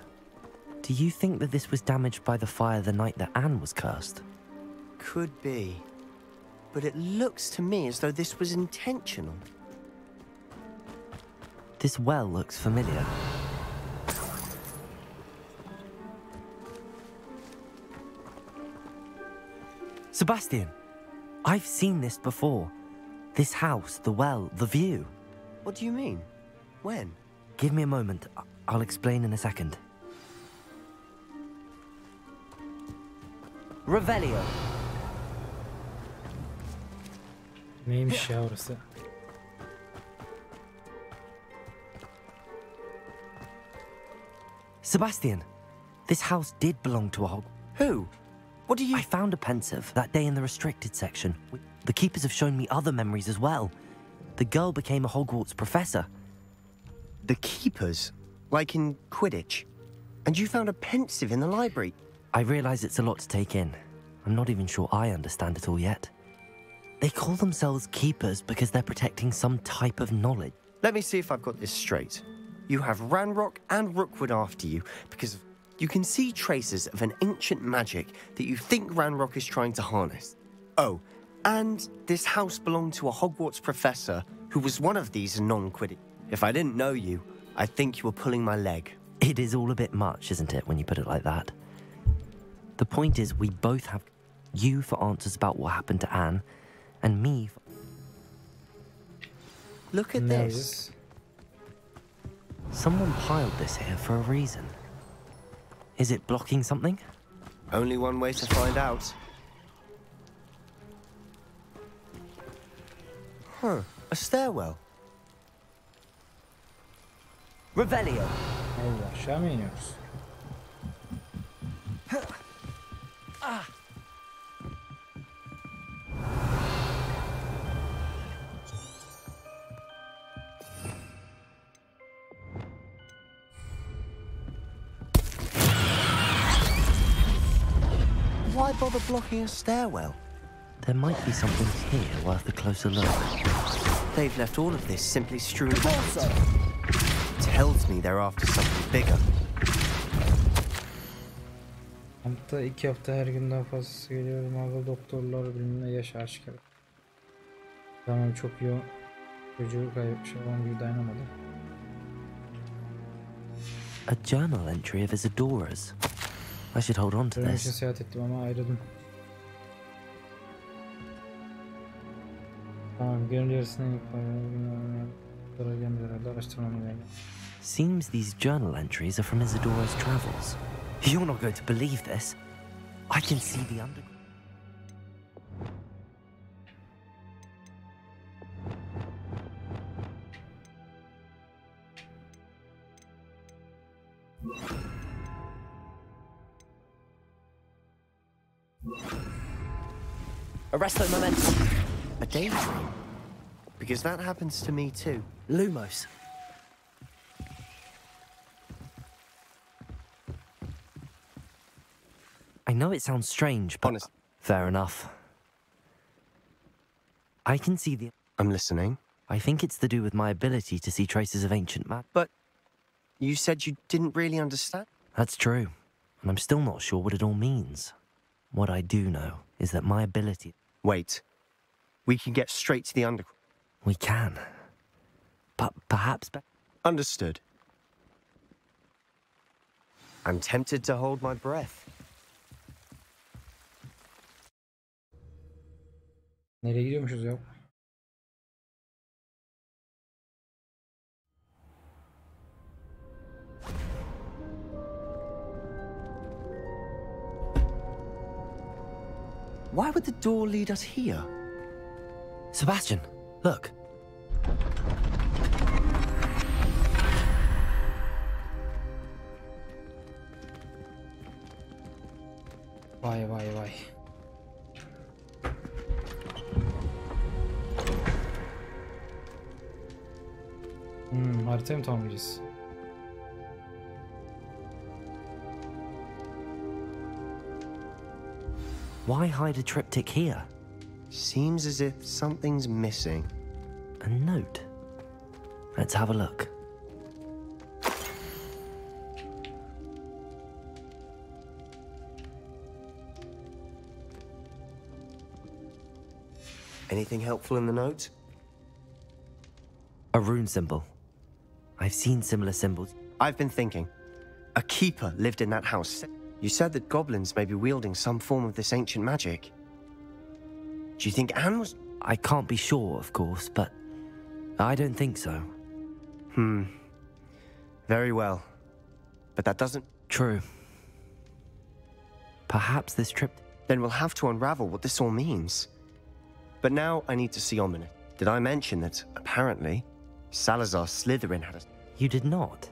Speaker 2: Do you think that this was damaged by the fire the night that Anne was cursed?
Speaker 8: Could be. But it looks to me as though this was intentional.
Speaker 2: This well looks familiar. Sebastian, I've seen this before. This house, the well, the view.
Speaker 8: What do you mean? When?
Speaker 2: Give me a moment. I'll explain in a second.
Speaker 7: Revelio.
Speaker 1: Neymiş ya orası?
Speaker 2: Sebastian, this house did belong to a hog.
Speaker 8: Who? What do you...
Speaker 2: I found a pensive that day in the restricted section. The keepers have shown me other memories as well. The girl became a Hogwarts professor.
Speaker 8: The keepers? Like in Quidditch? And you found a pensive in the library?
Speaker 2: I realize it's a lot to take in. I'm not even sure I understand it all yet. They call themselves keepers because they're protecting some type of knowledge.
Speaker 8: Let me see if I've got this straight. You have Ranrock and Rookwood after you because you can see traces of an ancient magic that you think Ranrock is trying to harness. Oh, and this house belonged to a Hogwarts professor who was one of these non-Quidditch. If I didn't know you, I think you were pulling my leg.
Speaker 2: It is all a bit much, isn't it, when you put it like that? The point is, we both have you for answers about what happened to Anne, and me for...
Speaker 8: Look at this.
Speaker 2: Someone piled this here for a reason. Is it blocking something?
Speaker 8: Only one way to find out. Huh, a stairwell.
Speaker 7: Revelio.
Speaker 1: Allah, aşağı mı iniyoruz?
Speaker 8: Why bother blocking a stairwell?
Speaker 2: There might be something here worth a closer look.
Speaker 8: They've left all of this simply strewn about. Tells me they're after something bigger.
Speaker 1: Kampta 2 hafta her gün daha fazlası geliyor. Marvel doktorlar bilimine yaş aşikar. Tamam, çok yoğun. Çocuğu kaybetmiş olan bir dayanamadı.
Speaker 2: A journal entry of Isadora's. I should hold on to
Speaker 1: Bölüm için
Speaker 2: this.
Speaker 1: seyahat ettim ama ayrıldım. Tamam, gönül yarısına herhalde araştırmam gerek.
Speaker 2: Seems these journal entries are from Isadora's travels. You're not going to believe this. I can see the under... Arresto momentum.
Speaker 8: A daydream? Because that happens to me too.
Speaker 2: Lumos. I know it sounds strange, but
Speaker 8: Honest.
Speaker 2: Fair enough. I can see the...
Speaker 8: I'm listening.
Speaker 2: I think it's to do with my ability to see traces of ancient magic.
Speaker 8: But you said you didn't really understand.
Speaker 2: That's true, and I'm still not sure what it all means. What I do know is that my ability...
Speaker 8: Wait. We can get straight to the underground.
Speaker 2: We can. But perhaps...
Speaker 8: Understood. I'm tempted to hold my breath.
Speaker 1: Nereye gidiyormuşuz ya?
Speaker 8: Why would the door lead us here?
Speaker 2: Sebastian, look.
Speaker 1: Vay vay vay. Haritayı mı tamamlayacağız?
Speaker 2: Why hide a triptych here?
Speaker 8: Seems as if something's missing.
Speaker 2: A note. Let's have a look.
Speaker 8: Anything helpful in the note?
Speaker 2: A rune symbol. I've seen similar symbols.
Speaker 8: I've been thinking. A keeper lived in that house. You said that goblins may be wielding some form of this ancient magic. Do you think Anne was...
Speaker 2: I can't be sure, of course, but I don't think so.
Speaker 8: Very well. But that doesn't...
Speaker 2: True. Perhaps this trip...
Speaker 8: Then we'll have to unravel what this all means. But now I need to see Ominous. Did I mention that, apparently, Salazar Slytherin had a...
Speaker 2: You did not?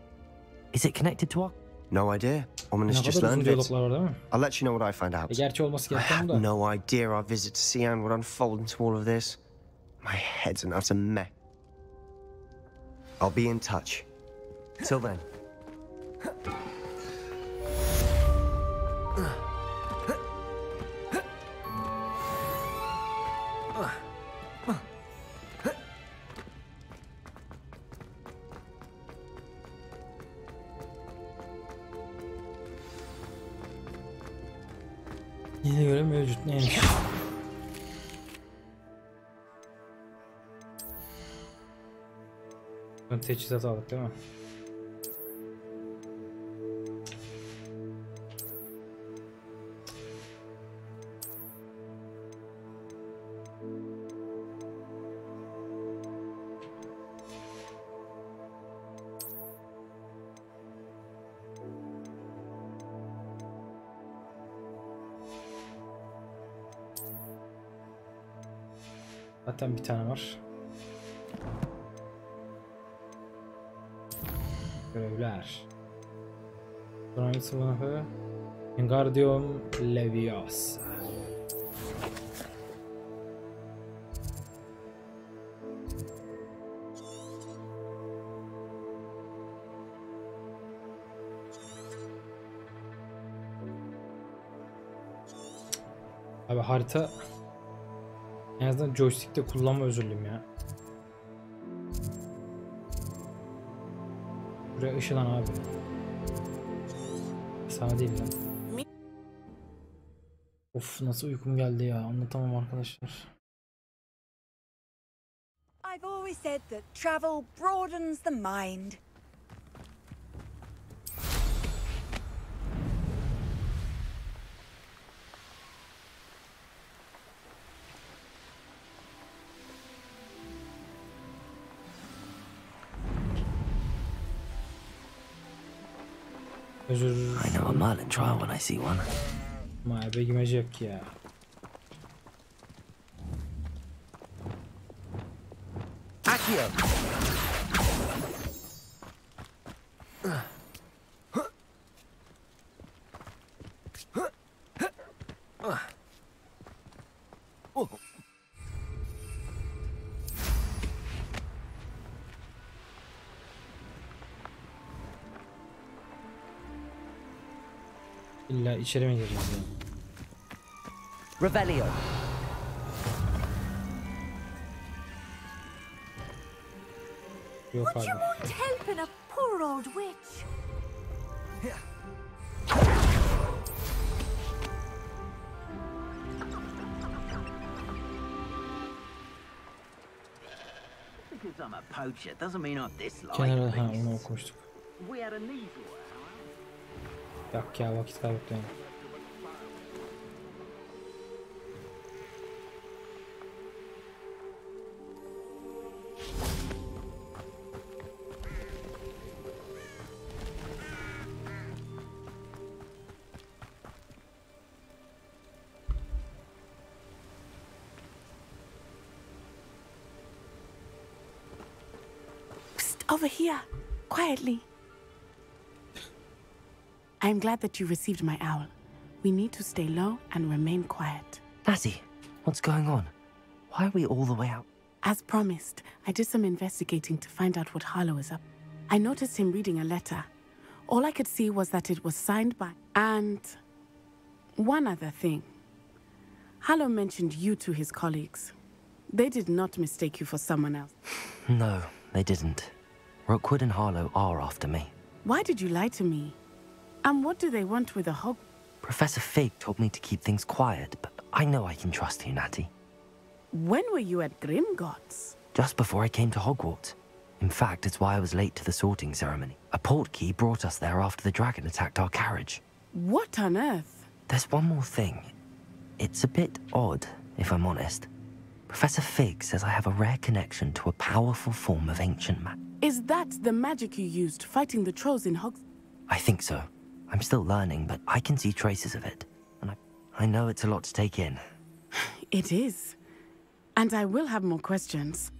Speaker 2: Is it connected to our...
Speaker 8: No idea. Ominous
Speaker 1: Ne
Speaker 8: just
Speaker 1: kadar uzun
Speaker 8: learned of
Speaker 1: diyaloglar var değil mi?
Speaker 8: I'll let you know what I find out.
Speaker 1: Gerçi olması
Speaker 8: I
Speaker 1: gereken
Speaker 8: had
Speaker 1: bu da.
Speaker 8: no idea our visit to Sian would unfold into all of this. My head's an utter mess. I'll be in touch. Till then.
Speaker 1: Yine göre mevcut neymiş? Teçhizat aldık değil mi? Zaten bir tane var. Görevler. Sonraki sınıfı Wingardium Leviosa. Abi harita en azından joystick'te kullanma özürlüyüm ya. Buraya ışılan abi. Sana değil lan. Of nasıl uykum geldi ya, anlatamam arkadaşlar.
Speaker 6: I've always said that travel broadens the mind.
Speaker 1: Özür.
Speaker 2: I know a Merlin trial when I see one.
Speaker 1: Maya begimeci yok ya.
Speaker 2: Accio!
Speaker 1: İlla içeri mi gireceğiz yani?
Speaker 7: Revelio.
Speaker 1: Yok
Speaker 3: Would
Speaker 1: abi.
Speaker 3: you mind helping a poor old witch?
Speaker 11: Because I'm a poacher doesn't mean I'm dislike
Speaker 1: Kenara ha
Speaker 11: beasts.
Speaker 1: onu okumuştuk.
Speaker 11: We had a needle.
Speaker 1: Yak ya vakit kaybettim.
Speaker 12: Over here, quietly. I am glad that you received my owl. We need to stay low and remain quiet.
Speaker 2: Natty, what's going on? Why are we all the way out?
Speaker 12: As promised, I did some investigating to find out what Harlow is up. I noticed him reading a letter. All I could see was that it was signed by... And... one other thing. Harlow mentioned you to his colleagues. They did not mistake you for someone else.
Speaker 2: No, they didn't. Rookwood and Harlow are after me.
Speaker 12: Why did you lie to me? And what do they want with a hog?
Speaker 2: Professor Fig told me to keep things quiet, but I know I can trust you, Natty.
Speaker 12: When were you at Grimgotts?
Speaker 2: Just before I came to Hogwarts. In fact, it's why I was late to the sorting ceremony. A portkey brought us there after the dragon attacked our carriage.
Speaker 12: What on earth?
Speaker 2: There's one more thing. It's a bit odd, if I'm honest. Professor Fig says I have a rare connection to a powerful form of ancient magic.
Speaker 12: Is that the magic you used fighting the trolls in Hogs?
Speaker 2: I think so. I'm still learning, but I can see traces of it. And I know it's a lot to take in.
Speaker 12: It is. And I will have more questions.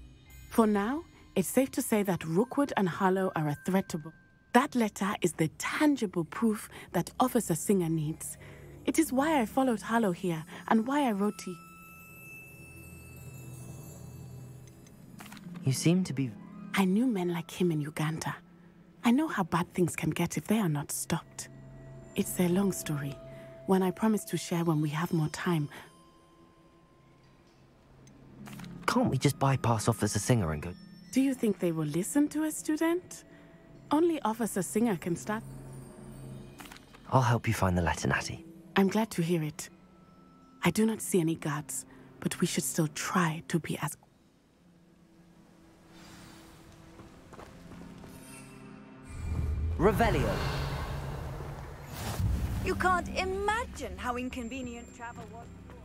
Speaker 12: For now, it's safe to say that Rookwood and Harlow are a threat to both. That letter is the tangible proof that Officer Singer needs. It is why I followed Harlow here, and why I wrote to you.
Speaker 2: You seem to be...
Speaker 12: I knew men like him in Uganda. I know how bad things can get if they are not stopped. It's a long story, one I promise to share when we have more time.
Speaker 2: Can't we just bypass Officer Singer and go...
Speaker 12: Do you think they will listen to a student? Only Officer Singer can start.
Speaker 2: I'll help you find the letter, Natty.
Speaker 12: I'm glad to hear it. I do not see any guards, but we should still try to be as...
Speaker 7: Revelio.
Speaker 6: You can't imagine how inconvenient travel was before.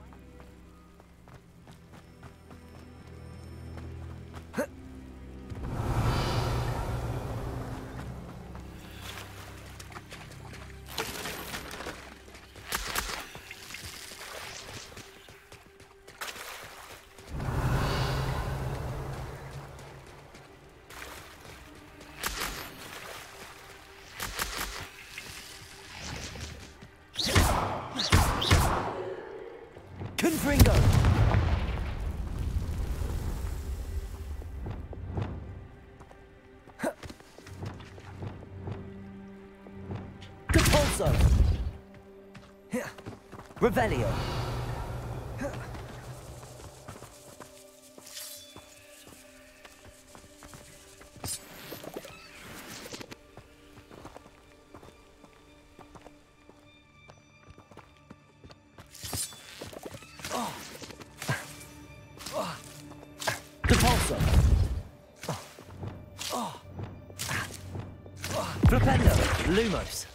Speaker 7: Confringo. Capulso. Revelio. Flipendo. Lumos.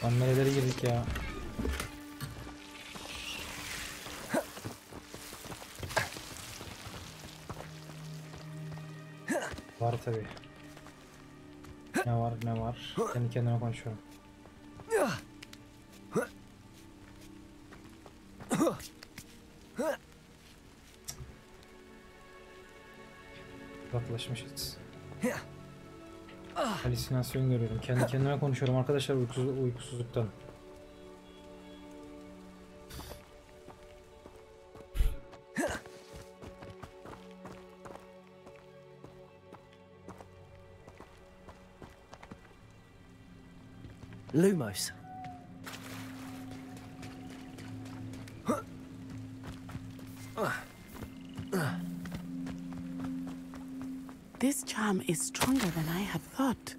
Speaker 1: Lan nerelere girdik ya? Var tabii. Ne var ne var? Kendi kendime konuşuyorum. Uzaklaşmışız. Halüsinasyon görüyorum. Kendi kendime konuşuyorum arkadaşlar uykusuzluktan.
Speaker 7: Lumos.
Speaker 12: This charm is stronger than I had thought.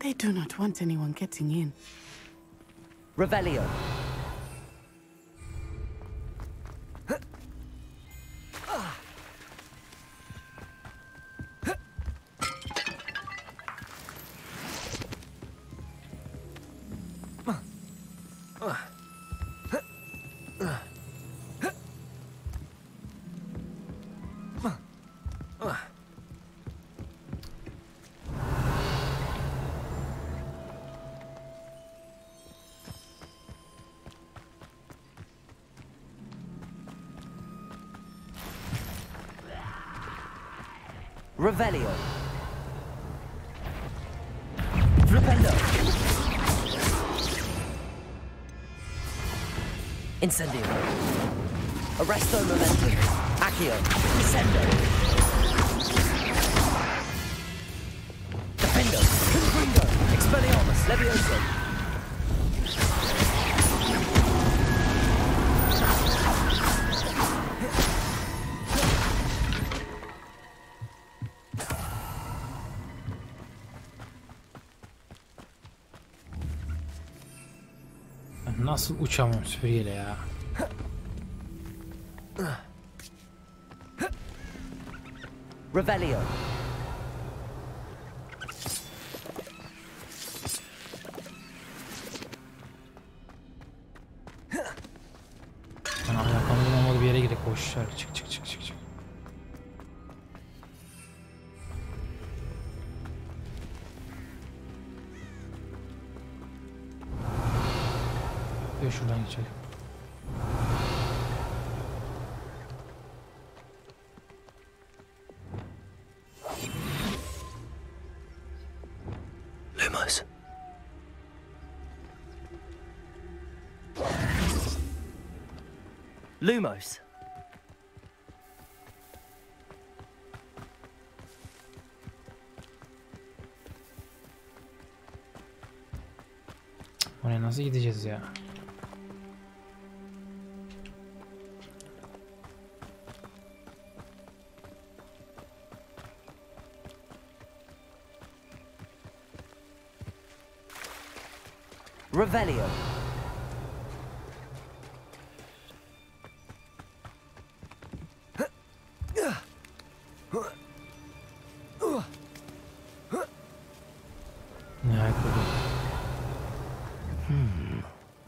Speaker 12: They do not want anyone getting in.
Speaker 7: Revelio. Revelio. Flipendo. Incendio. Arresto momentum. Accio. Descendo. Defendo. Confringo. Expelliarmus. Levioso.
Speaker 1: Nasıl uçamıyorum süpürgeyle ya?
Speaker 7: Revelio.
Speaker 1: Ben ayakkabımın olmadığı bir yere girip koşuşlar. Çık çık çık çık çık. Şuradan geçelim.
Speaker 7: Lumos. Lumos.
Speaker 1: Oraya nasıl gideceğiz ya?
Speaker 7: Revelio.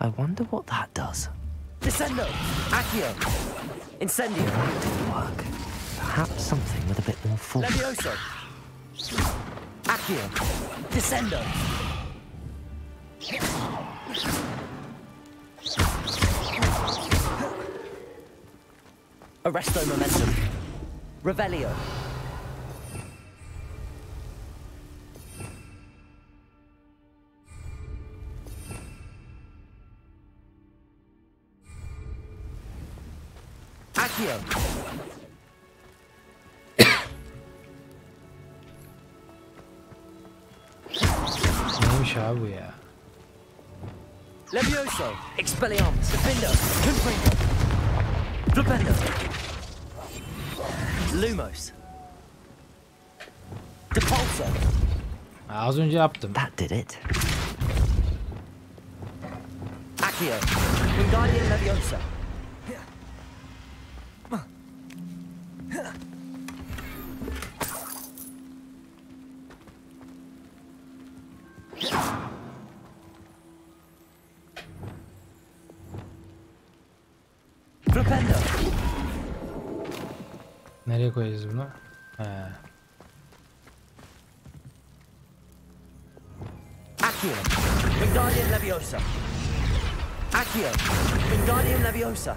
Speaker 2: I wonder what that does.
Speaker 7: Descendo. Accio. Incendio.
Speaker 2: Work. Perhaps something with a bit more force.
Speaker 7: Levioso. Accio. Descendo. Arresto momentum. Revelio. Accio.
Speaker 1: Neymiş abi bu ya?
Speaker 7: Levioso. Expelliarmus. Defendo. Confringo. Flipendo. Lumos. Depulso.
Speaker 1: Az önce yaptım.
Speaker 2: That did it.
Speaker 7: Accio. Wingardium Leviosa. Flipendo.
Speaker 1: Nereye koyacağız bunu?
Speaker 7: Accio. Wingardium Leviosa. Accio. Wingardium Leviosa.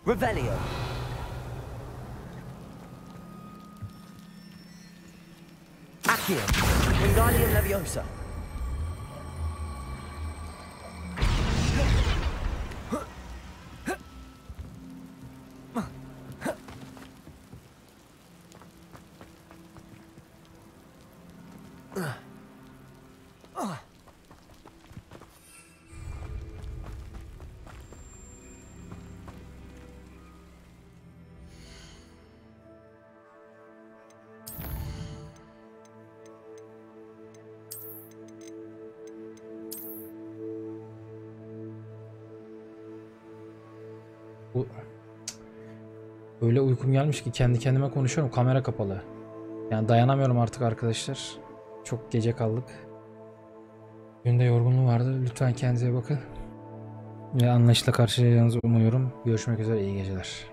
Speaker 7: Revelio. Accio. Wingardium Leviosa.
Speaker 1: Öyle uykum gelmiş ki kendi kendime konuşuyorum, kamera kapalı. Yani dayanamıyorum artık arkadaşlar. Çok gece kaldık. Günde yorgunluğu vardı. Lütfen kendinize bakın. Ve anlayışla karşılayacağınızı umuyorum. Görüşmek üzere, iyi geceler.